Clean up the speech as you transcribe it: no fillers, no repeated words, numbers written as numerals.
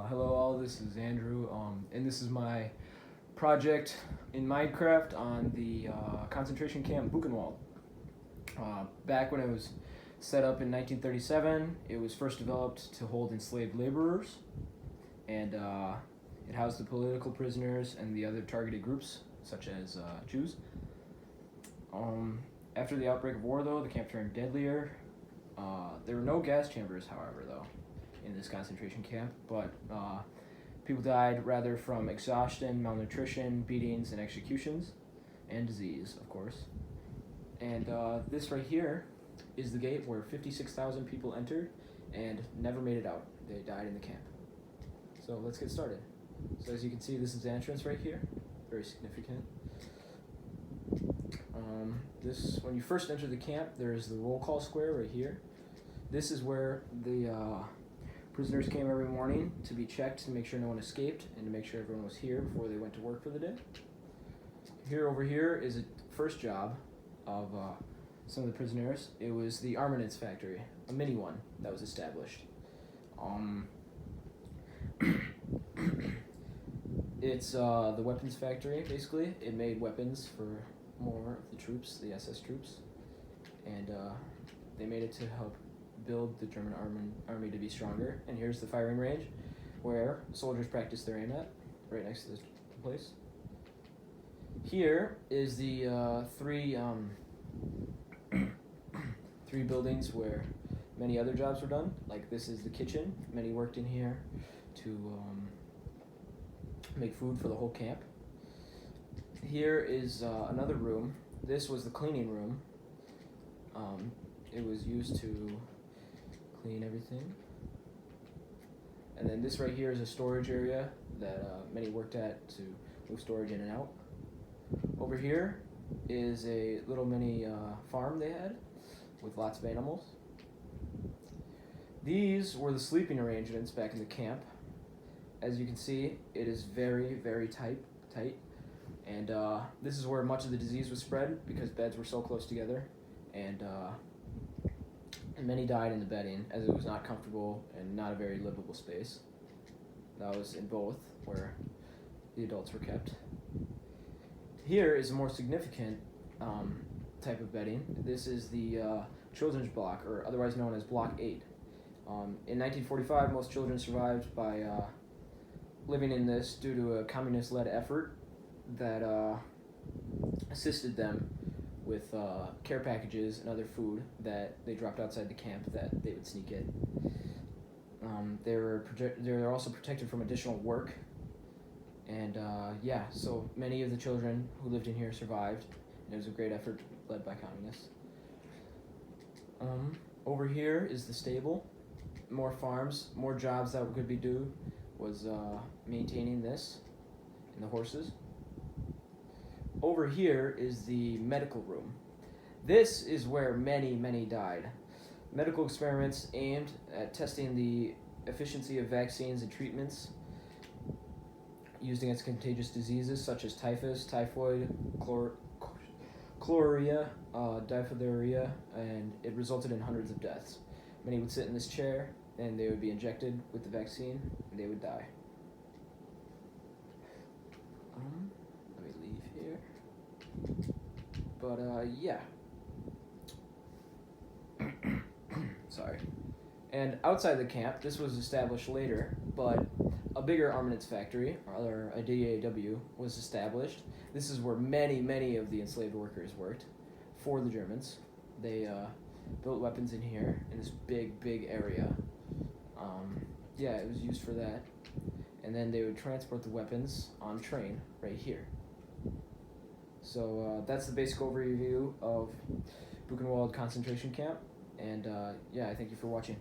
Hello all, this is Andrew, and this is my project in Minecraft on the concentration camp Buchenwald. Back when it was set up in 1937, it was first developed to hold enslaved laborers, and it housed the political prisoners and the other targeted groups, such as Jews. After the outbreak of war, though, the camp turned deadlier. There were no gas chambers, however, though, in this concentration camp, but people died rather from exhaustion, malnutrition, beatings, and executions, and disease, of course. And this right here is the gate where 56,000 people entered and never made it out. They died in the camp. So let's get started. So as you can see, this is the entrance right here, very significant. When you first enter the camp, there is the roll call square right here. This is where the prisoners came every morning to be checked to make sure no one escaped and to make sure everyone was here before they went to work for the day. Over here is a first job of some of the prisoners. It was the armaments factory, a mini one that was established. It's the weapons factory, basically. It made weapons for more of the troops, the SS troops, and they made it to help build the German army to be stronger. And here's the firing range where soldiers practice their aim at, right next to this place. Here is the three buildings where many other jobs were done. Like this is the kitchen. Many worked in here to make food for the whole camp. Here is another room. This was the cleaning room. It was used to clean everything. And then this right here is a storage area that many worked at to move storage in and out. Over here is a little mini farm they had with lots of animals. These were the sleeping arrangements back in the camp. As you can see, it is very, very tight. And this is where much of the disease was spread because beds were so close together, and many died in the bedding as it was not comfortable and not a very livable space. That was in both where the adults were kept. Here is a more significant type of bedding. This is the children's block, or otherwise known as Block 8. In 1945, most children survived by living in this due to a communist-led effort that assisted them with care packages and other food that they dropped outside the camp that they would sneak in. They were also protected from additional work, and so many of the children who lived in here survived, and it was a great effort led by communists. Over here is the stable. More farms, more jobs that could be due was maintaining this and the horses. Over here is the medical room. This is where many died. Medical experiments aimed at testing the efficiency of vaccines and treatments used against contagious diseases such as typhus, typhoid, cholera, diphtheria, and it resulted in hundreds of deaths. Many would sit in this chair and they would be injected with the vaccine and they would die. Let me leave here. But sorry. And outside the camp, this was established later, but a bigger armaments factory, or a DAW, was established. This is where many of the enslaved workers worked for the Germans. They built weapons in here, in this big area. It was used for that. And then they would transport the weapons on train right here. So that's the basic overview of Buchenwald concentration camp. And I thank you for watching.